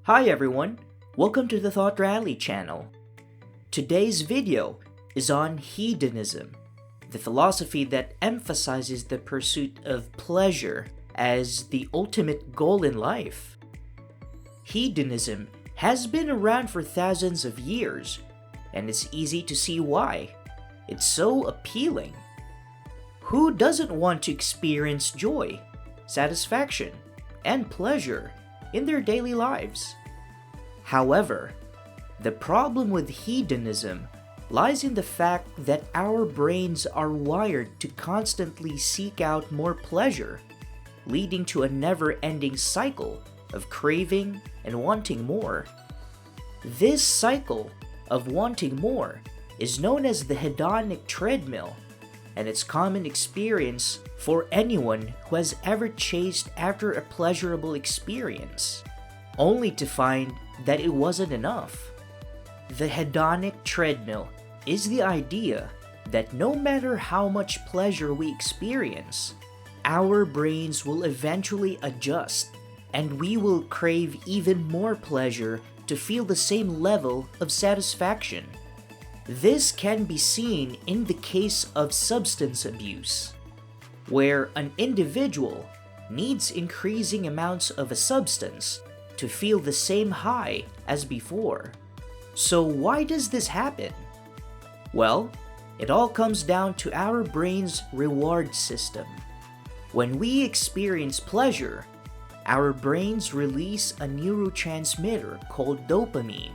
Hi everyone, welcome to the Thought Rally channel. Today's video is on hedonism, the philosophy that emphasizes the pursuit of pleasure as the ultimate goal in life. Hedonism has been around for thousands of years, and it's easy to see why. It's so appealing. Who doesn't want to experience joy, satisfaction, and pleasure in their daily lives? However, the problem with hedonism lies in the fact that our brains are wired to constantly seek out more pleasure, leading to a never-ending cycle of craving and wanting more. This cycle of wanting more is known as the hedonic treadmill, and it's common experience for anyone who has ever chased after a pleasurable experience, only to find that it wasn't enough. The hedonic treadmill is the idea that no matter how much pleasure we experience, our brains will eventually adjust and we will crave even more pleasure to feel the same level of satisfaction. This can be seen in the case of substance abuse, where an individual needs increasing amounts of a substance to feel the same high as before. So why does this happen? Well, it all comes down to our brain's reward system. When we experience pleasure, our brains release a neurotransmitter called dopamine,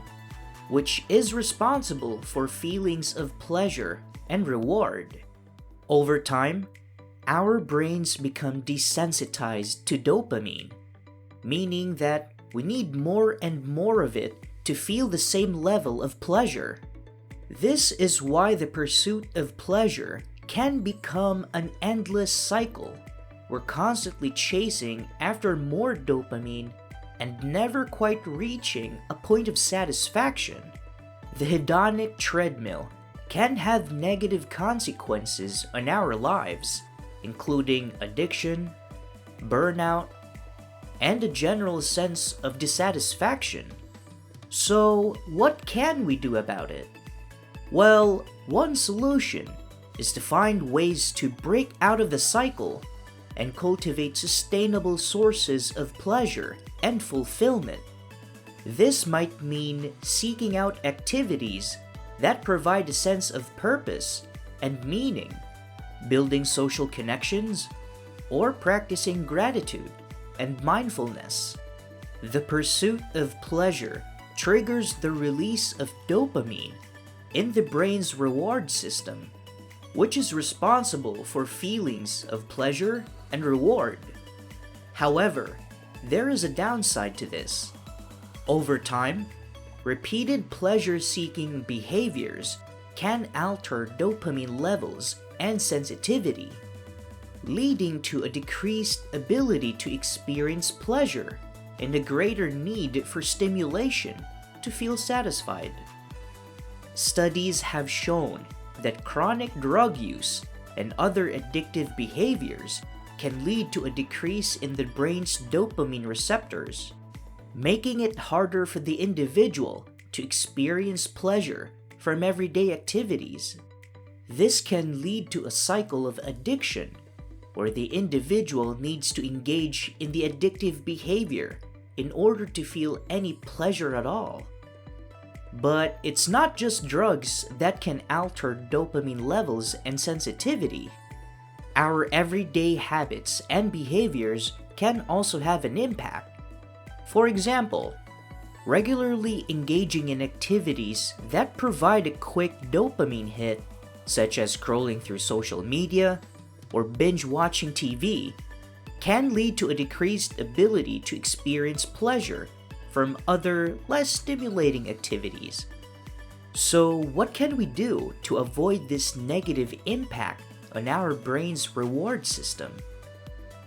which is responsible for feelings of pleasure and reward. Over time, our brains become desensitized to dopamine, meaning that we need more and more of it to feel the same level of pleasure. This is why the pursuit of pleasure can become an endless cycle. We're constantly chasing after more dopamine and never quite reaching a point of satisfaction. The hedonic treadmill can have negative consequences on our lives, including addiction, burnout, and a general sense of dissatisfaction. So, what can we do about it? Well, one solution is to find ways to break out of the cycle and cultivate sustainable sources of pleasure and fulfillment. This might mean seeking out activities that provide a sense of purpose and meaning, building social connections, or practicing gratitude and mindfulness. The pursuit of pleasure triggers the release of dopamine in the brain's reward system, which is responsible for feelings of pleasure and reward. However, there is a downside to this. Over time, repeated pleasure-seeking behaviors can alter dopamine levels and sensitivity, leading to a decreased ability to experience pleasure and a greater need for stimulation to feel satisfied. Studies have shown that chronic drug use and other addictive behaviors can lead to a decrease in the brain's dopamine receptors, making it harder for the individual to experience pleasure from everyday activities. This can lead to a cycle of addiction, where the individual needs to engage in the addictive behavior in order to feel any pleasure at all. But it's not just drugs that can alter dopamine levels and sensitivity. Our everyday habits and behaviors can also have an impact. For example, regularly engaging in activities that provide a quick dopamine hit, such as scrolling through social media or binge watching TV, can lead to a decreased ability to experience pleasure from other, less stimulating activities. So, what can we do to avoid this negative impact on our brain's reward system?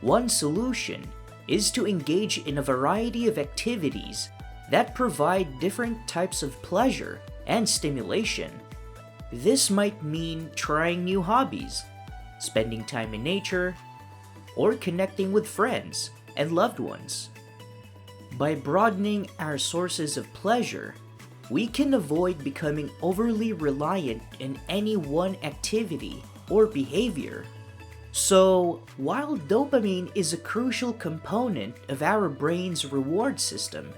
One solution is to engage in a variety of activities that provide different types of pleasure and stimulation. This might mean trying new hobbies, spending time in nature, or connecting with friends and loved ones. By broadening our sources of pleasure, we can avoid becoming overly reliant in any one activity or behavior. So, while dopamine is a crucial component of our brain's reward system,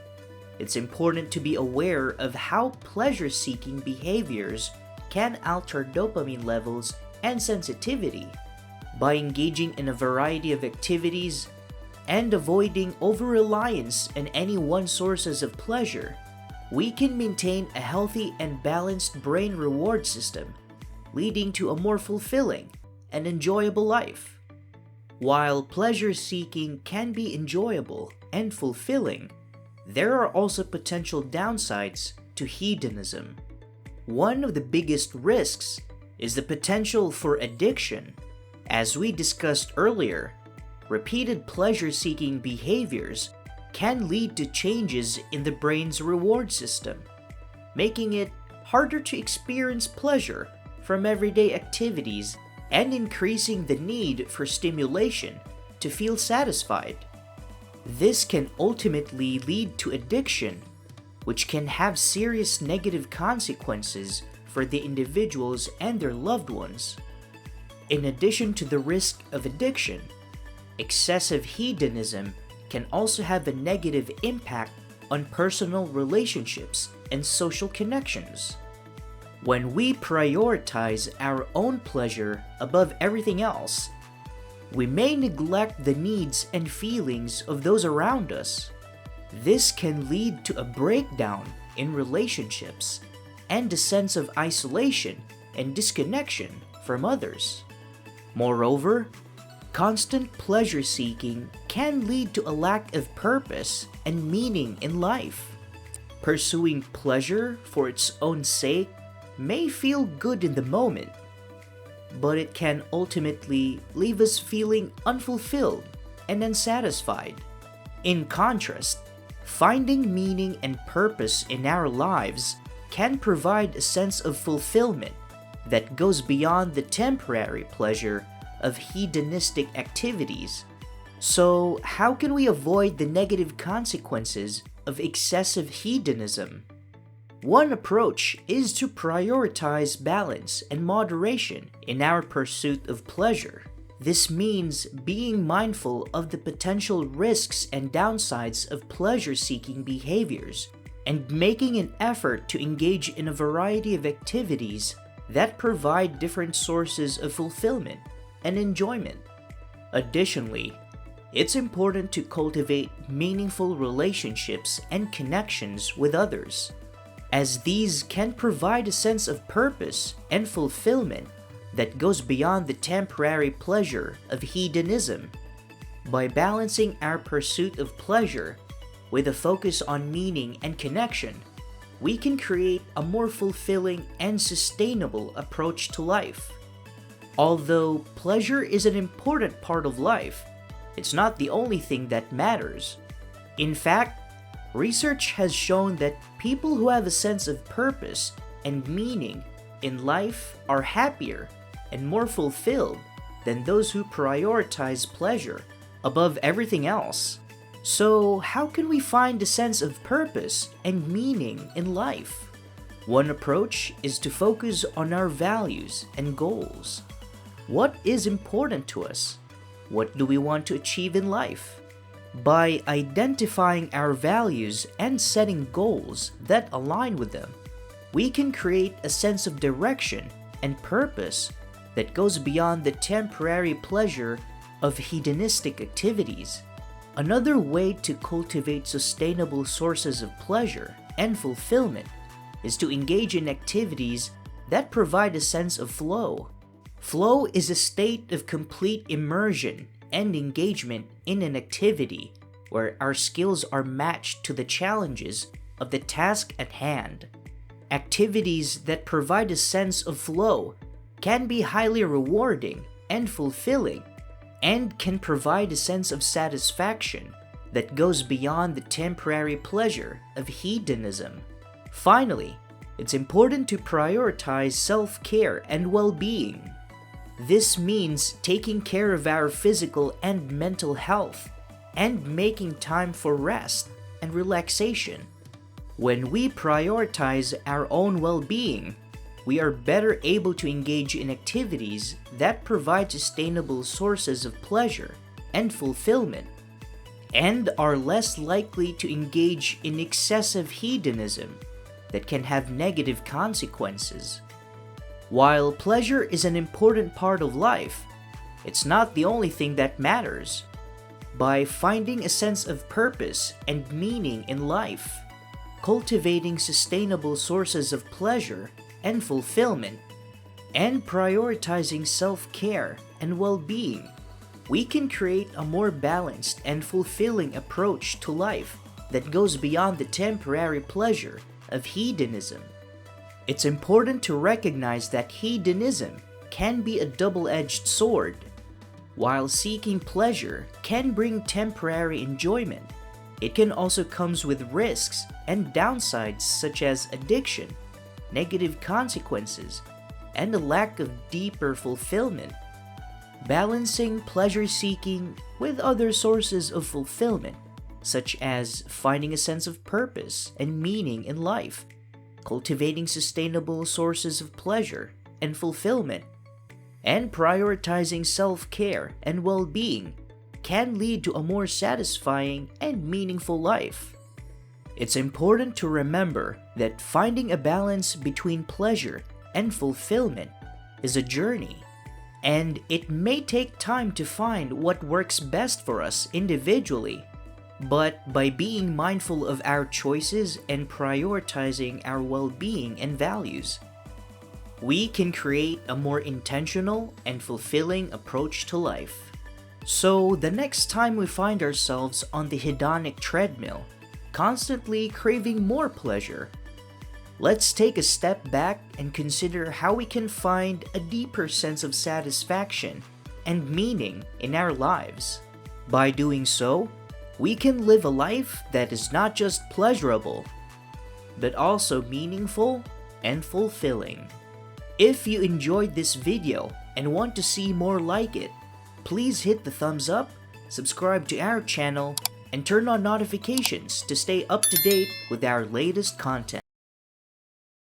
it's important to be aware of how pleasure-seeking behaviors can alter dopamine levels and sensitivity. By engaging in a variety of activities and avoiding over-reliance on any one sources of pleasure, we can maintain a healthy and balanced brain reward system, leading to a more fulfilling and enjoyable life. While pleasure-seeking can be enjoyable and fulfilling, there are also potential downsides to hedonism. One of the biggest risks is the potential for addiction. As we discussed earlier, repeated pleasure-seeking behaviors can lead to changes in the brain's reward system, making it harder to experience pleasure from everyday activities and increasing the need for stimulation to feel satisfied. This can ultimately lead to addiction, which can have serious negative consequences for the individuals and their loved ones. In addition to the risk of addiction, excessive hedonism can also have a negative impact on personal relationships and social connections. When we prioritize our own pleasure above everything else, we may neglect the needs and feelings of those around us. This can lead to a breakdown in relationships and a sense of isolation and disconnection from others. Moreover, constant pleasure seeking can lead to a lack of purpose and meaning in life. Pursuing pleasure for its own sake may feel good in the moment, but it can ultimately leave us feeling unfulfilled and unsatisfied. In contrast, finding meaning and purpose in our lives can provide a sense of fulfillment that goes beyond the temporary pleasure of hedonistic activities. So, how can we avoid the negative consequences of excessive hedonism? One approach is to prioritize balance and moderation in our pursuit of pleasure. This means being mindful of the potential risks and downsides of pleasure-seeking behaviors and making an effort to engage in a variety of activities that provide different sources of fulfillment and enjoyment. Additionally, it's important to cultivate meaningful relationships and connections with others, as these can provide a sense of purpose and fulfillment that goes beyond the temporary pleasure of hedonism. By balancing our pursuit of pleasure with a focus on meaning and connection, we can create a more fulfilling and sustainable approach to life. Although pleasure is an important part of life, it's not the only thing that matters. In fact, research has shown that people who have a sense of purpose and meaning in life are happier and more fulfilled than those who prioritize pleasure above everything else. So, how can we find a sense of purpose and meaning in life? One approach is to focus on our values and goals. What is important to us? What do we want to achieve in life? By identifying our values and setting goals that align with them, we can create a sense of direction and purpose that goes beyond the temporary pleasure of hedonistic activities. Another way to cultivate sustainable sources of pleasure and fulfillment is to engage in activities that provide a sense of flow. Flow is a state of complete immersion and engagement in an activity where our skills are matched to the challenges of the task at hand. Activities that provide a sense of flow can be highly rewarding and fulfilling, and can provide a sense of satisfaction that goes beyond the temporary pleasure of hedonism. Finally, it's important to prioritize self-care and well-being. This means taking care of our physical and mental health and making time for rest, and relaxation. When we prioritize our own well-being, we are better able to engage in activities that provide sustainable sources of pleasure and fulfillment, and are less likely to engage in excessive hedonism that can have negative consequences. While pleasure is an important part of life, it's not the only thing that matters. By finding a sense of purpose and meaning in life, cultivating sustainable sources of pleasure and fulfillment, and prioritizing self-care and well-being, we can create a more balanced and fulfilling approach to life that goes beyond the temporary pleasure of hedonism. It's important to recognize that hedonism can be a double-edged sword. While seeking pleasure can bring temporary enjoyment, it can also come with risks and downsides such as addiction, negative consequences, and a lack of deeper fulfillment. Balancing pleasure seeking with other sources of fulfillment, such as finding a sense of purpose and meaning in life, cultivating sustainable sources of pleasure and fulfillment, and prioritizing self-care and well-being, can lead to a more satisfying and meaningful life. It's important to remember that finding a balance between pleasure and fulfillment is a journey, and it may take time to find what works best for us individually. But by being mindful of our choices and prioritizing our well-being and values, we can create a more intentional and fulfilling approach to life. So the next time we find ourselves on the hedonic treadmill, constantly craving more pleasure, let's take a step back and consider how we can find a deeper sense of satisfaction and meaning in our lives. By doing so, we can live a life that is not just pleasurable, but also meaningful and fulfilling. If you enjoyed this video and want to see more like it, please hit the thumbs up, subscribe to our channel, and turn on notifications to stay up to date with our latest content.